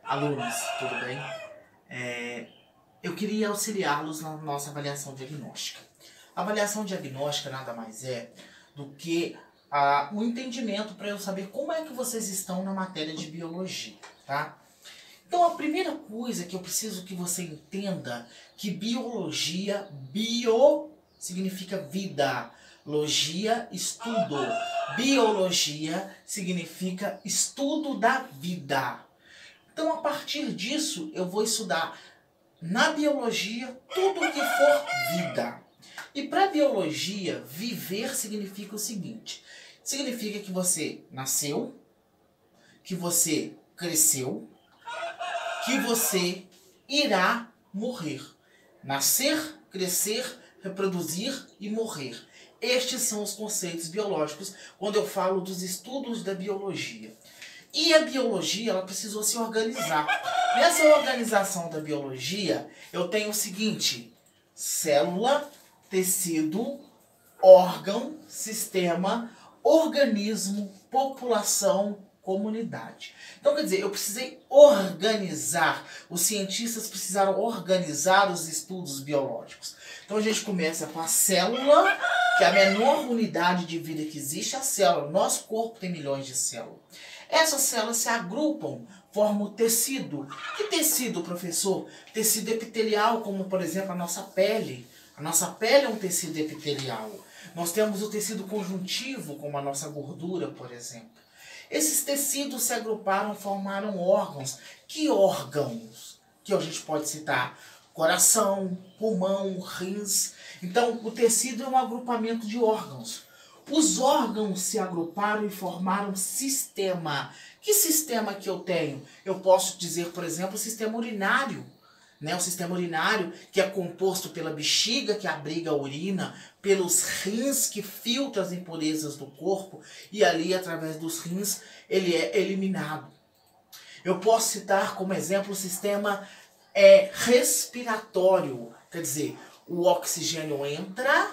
Alunos, tudo bem? Eu queria auxiliá-los na nossa avaliação diagnóstica. A avaliação diagnóstica nada mais é do que o entendimento para eu saber como é que vocês estão na matéria de biologia, tá? Então a primeira coisa que eu preciso que você entenda que biologia, bio significa vida, logia, estudo. Biologia significa estudo da vida. Então, a partir disso, eu vou estudar na biologia tudo que for vida. E para biologia, viver significa o seguinte: significa que você nasceu, que você cresceu, que você irá morrer. Nascer, crescer, reproduzir e morrer. Estes são os conceitos biológicos quando eu falo dos estudos da biologia. E a biologia, ela precisou se organizar. Nessa organização da biologia, eu tenho o seguinte: célula, tecido, órgão, sistema, organismo, população, comunidade. Então, quer dizer, eu precisei organizar, os cientistas precisaram organizar os estudos biológicos. Então a gente começa com a célula, que é a menor unidade de vida que existe, a célula. Nosso corpo tem milhões de células. Essas células se agrupam, formam o tecido. Que tecido, professor? Tecido epitelial, como por exemplo a nossa pele. A nossa pele é um tecido epitelial. Nós temos o tecido conjuntivo, como a nossa gordura, por exemplo. Esses tecidos se agruparam, formaram órgãos. Que órgãos? Que a gente pode citar: coração, pulmão, rins. Então, o tecido é um agrupamento de órgãos. Os órgãos se agruparam e formaram sistema. Que sistema que eu tenho? Eu posso dizer, por exemplo, o sistema urinário. O sistema urinário, que é composto pela bexiga, que abriga a urina, pelos rins, que filtram as impurezas do corpo, e ali, através dos rins, ele é eliminado. Eu posso citar como exemplo o sistema respiratório. Quer dizer, o oxigênio entra,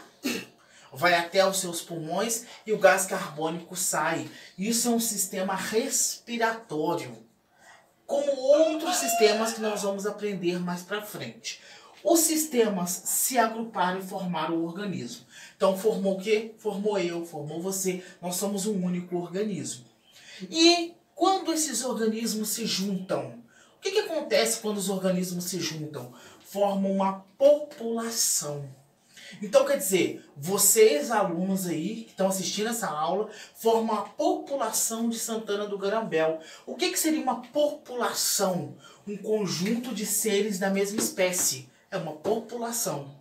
vai até os seus pulmões e o gás carbônico sai. Isso é um sistema respiratório, como outros sistemas que nós vamos aprender mais para frente. Os sistemas se agruparam e formaram o organismo. Então formou o quê? Formou eu, formou você. Nós somos um único organismo. E quando esses organismos se juntam, o que acontece quando os organismos se juntam? Formam uma população. Então, quer dizer, vocês, alunos aí, que estão assistindo essa aula, formam a população de Santana do Garambel. O que seria uma população? Um conjunto de seres da mesma espécie. É uma população.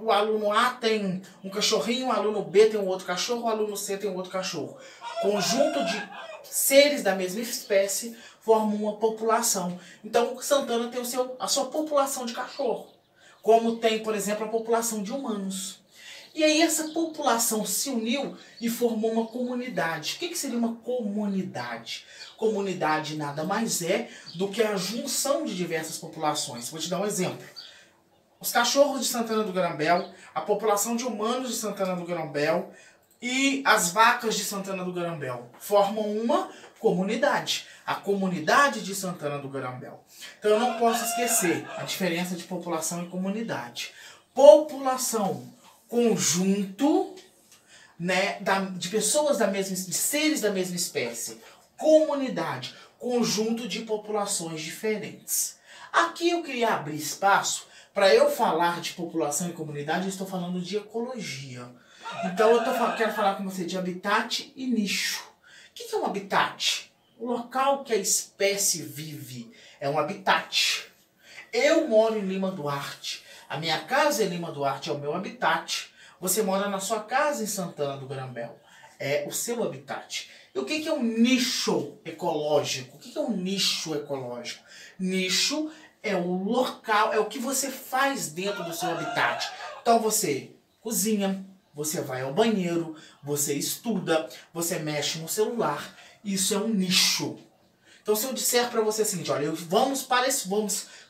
O aluno A tem um cachorrinho, o aluno B tem um outro cachorro, o aluno C tem um outro cachorro. Conjunto de seres da mesma espécie formam uma população. Então, Santana tem a sua população de cachorro. Como tem, por exemplo, a população de humanos. E aí essa população se uniu e formou uma comunidade. O que seria uma comunidade? Comunidade nada mais é do que a junção de diversas populações. Vou te dar um exemplo. Os cachorros de Santana do Garambel, a população de humanos de Santana do Garambel e as vacas de Santana do Garambel formam uma comunidade. A comunidade de Santana do Garambel. Então eu não posso esquecer a diferença de população e comunidade. População, conjunto, de pessoas de seres da mesma espécie. Comunidade, conjunto de populações diferentes. Aqui eu queria abrir espaço para eu falar de população e comunidade. Eu estou falando de ecologia. Então eu quero falar com você de habitat e nicho. O que é um habitat? O local que a espécie vive é um habitat. Eu moro em Lima Duarte. A minha casa em Lima Duarte é o meu habitat. Você mora na sua casa em Santana do Garambel. É o seu habitat. E o que é um nicho ecológico? O que é um nicho ecológico? Nicho é o local, é o que você faz dentro do seu habitat. Então você cozinha, você vai ao banheiro, você estuda, você mexe no celular. Isso é um nicho. Então se eu disser para você o seguinte: olha, vamos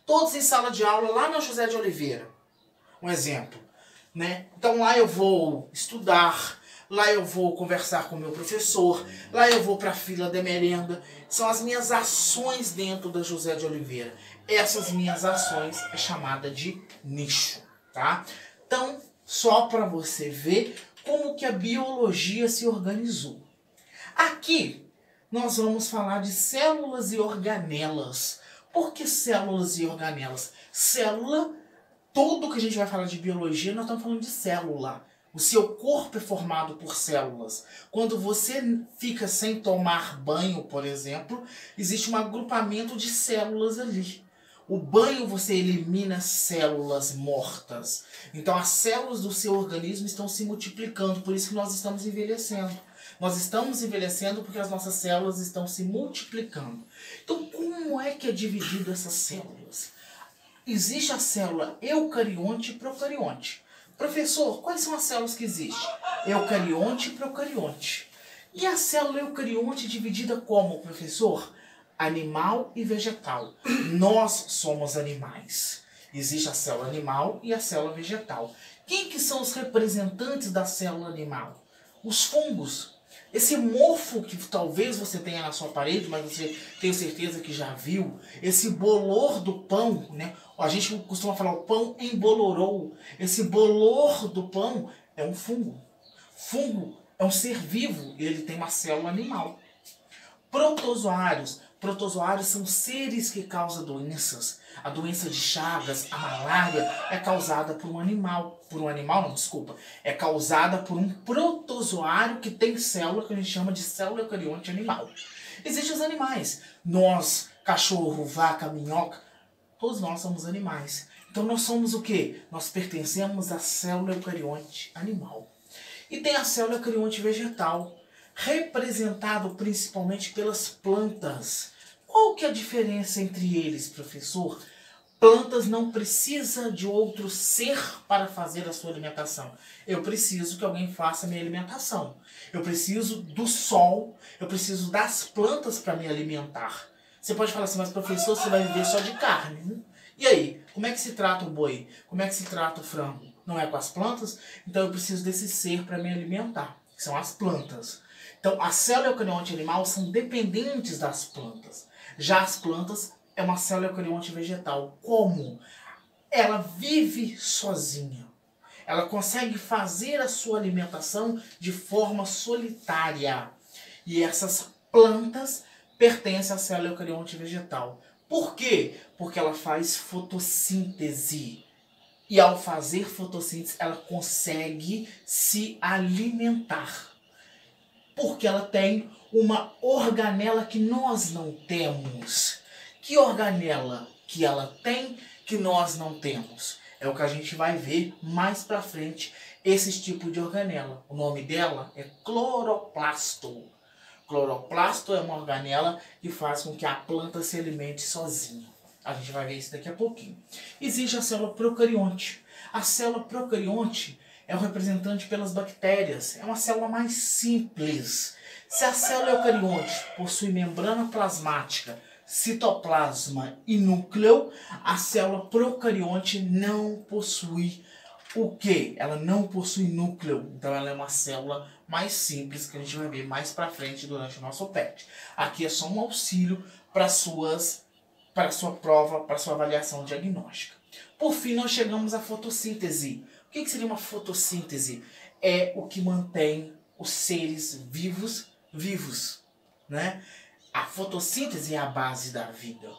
todos em sala de aula lá na José de Oliveira. Um exemplo. Então lá eu vou estudar, lá eu vou conversar com o meu professor, lá eu vou para a fila de merenda. São as minhas ações dentro da José de Oliveira. Essas minhas ações é chamada de nicho, tá? Então, só para você ver como que a biologia se organizou. Aqui, nós vamos falar de células e organelas. Por que células e organelas? Célula, tudo que a gente vai falar de biologia, nós estamos falando de célula. O seu corpo é formado por células. Quando você fica sem tomar banho, por exemplo, existe um agrupamento de células ali. O banho você elimina células mortas. Então as células do seu organismo estão se multiplicando, por isso que nós estamos envelhecendo. Nós estamos envelhecendo porque as nossas células estão se multiplicando. Então como é que é dividido essas células? Existe a célula eucarionte e procarionte. Professor, quais são as células que existem? Eucarionte e procarionte. E a célula eucarionte dividida como, professor? Animal e vegetal. Nós somos animais. Existe a célula animal e a célula vegetal. Quem que são os representantes da célula animal? Os fungos. Esse mofo que talvez você tenha na sua parede, mas você tenho certeza que já viu, esse bolor do pão, né? A gente costuma falar o pão embolorou. Esse bolor do pão é um fungo. Fungo é um ser vivo e ele tem uma célula animal. Protozoários. Protozoários são seres que causam doenças. A doença de Chagas, a malária, é causada por um animal. É causada por um protozoário que tem célula que a gente chama de célula eucarionte animal. Existem os animais. Nós, cachorro, vaca, minhoca, todos nós somos animais. Então nós somos o quê? Nós pertencemos à célula eucarionte animal. E tem a célula eucarionte vegetal, representado principalmente pelas plantas. Qual que é a diferença entre eles, professor? Plantas não precisam de outro ser para fazer a sua alimentação. Eu preciso que alguém faça a minha alimentação. Eu preciso do sol, eu preciso das plantas para me alimentar. Você pode falar assim, mas professor, você vai viver só de carne, né? E aí, como é que se trata o boi? Como é que se trata o frango? Não é com as plantas? Então eu preciso desse ser para me alimentar, que são as plantas. Então a célula eucarionte animal são dependentes das plantas. Já as plantas é uma célula eucarionte vegetal. Como? Ela vive sozinha. Ela consegue fazer a sua alimentação de forma solitária. E essas plantas pertencem à célula eucarionte vegetal. Por quê? Porque ela faz fotossíntese. E ao fazer fotossíntese, ela consegue se alimentar. Porque ela tem uma organela que nós não temos. Que organela que ela tem que nós não temos? É o que a gente vai ver mais pra frente, esse tipo de organela. O nome dela é cloroplasto. Cloroplasto é uma organela que faz com que a planta se alimente sozinha. A gente vai ver isso daqui a pouquinho. Existe a célula procarionte. A célula procarionte é o representante pelas bactérias. É uma célula mais simples. Se a célula eucarionte possui membrana plasmática, citoplasma e núcleo, a célula procarionte não possui o quê? Ela não possui núcleo. Então ela é uma célula mais simples que a gente vai ver mais pra frente durante o nosso PET. Aqui é só um auxílio para a sua prova, para a sua avaliação diagnóstica. Por fim, nós chegamos à fotossíntese. O que seria uma fotossíntese? É o que mantém os seres vivos, né? A fotossíntese é a base da vida.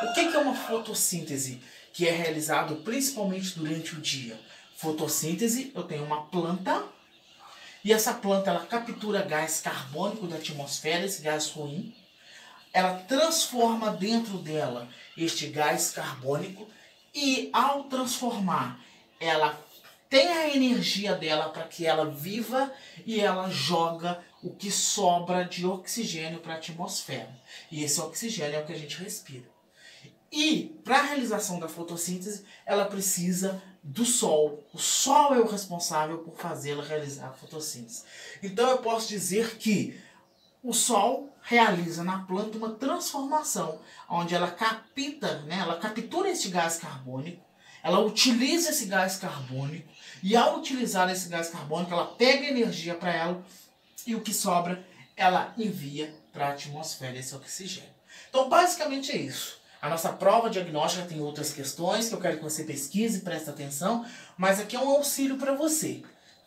O que é uma fotossíntese? Que é realizado principalmente durante o dia. Fotossíntese, eu tenho uma planta, e essa planta ela captura gás carbônico da atmosfera, esse gás ruim. Ela transforma dentro dela este gás carbônico e ao transformar, ela tem a energia dela para que ela viva e ela joga o que sobra de oxigênio para a atmosfera. E esse oxigênio é o que a gente respira. E para a realização da fotossíntese, ela precisa do sol. O sol é o responsável por fazê-la realizar a fotossíntese. Então eu posso dizer que o sol realiza na planta uma transformação, onde ela capta, né, ela captura este gás carbônico, ela utiliza esse gás carbônico e ao utilizar esse gás carbônico, ela pega energia para ela e o que sobra, ela envia para a atmosfera esse oxigênio. Então, basicamente é isso. A nossa prova diagnóstica tem outras questões que eu quero que você pesquise e preste atenção, mas aqui é um auxílio para você.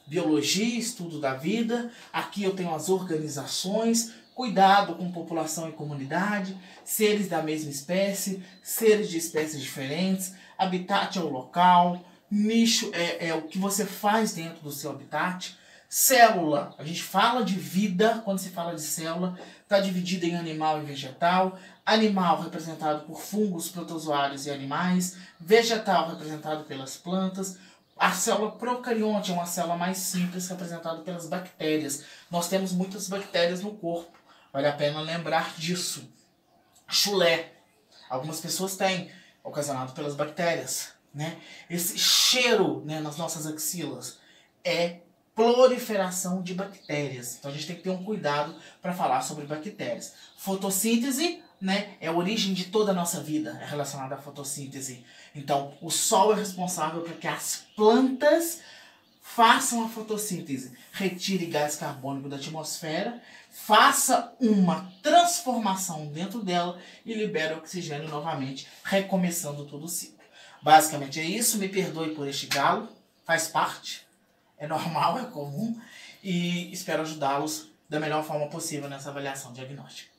Biologia, estudo da vida, aqui eu tenho as organizações, cuidado com população e comunidade, seres da mesma espécie, seres de espécies diferentes, habitat é o local, nicho é o que você faz dentro do seu habitat, célula, a gente fala de vida, quando se fala de célula, está dividida em animal e vegetal, animal representado por fungos, protozoários e animais, vegetal representado pelas plantas, a célula procarionte é uma célula mais simples representada pelas bactérias. Nós temos muitas bactérias no corpo, vale a pena lembrar disso. Chulé, algumas pessoas têm, ocasionado pelas bactérias, né? Esse cheiro, né, nas nossas axilas é proliferação de bactérias. Então a gente tem que ter um cuidado para falar sobre bactérias. Fotossíntese, né, é a origem de toda a nossa vida, é relacionada à fotossíntese. Então o sol é responsável para que as plantas façam a fotossíntese, retire gás carbônico da atmosfera, faça uma transformação dentro dela e libere oxigênio novamente, recomeçando todo o ciclo. Basicamente é isso, me perdoe por este galo, faz parte, é normal, é comum, e espero ajudá-los da melhor forma possível nessa avaliação diagnóstica.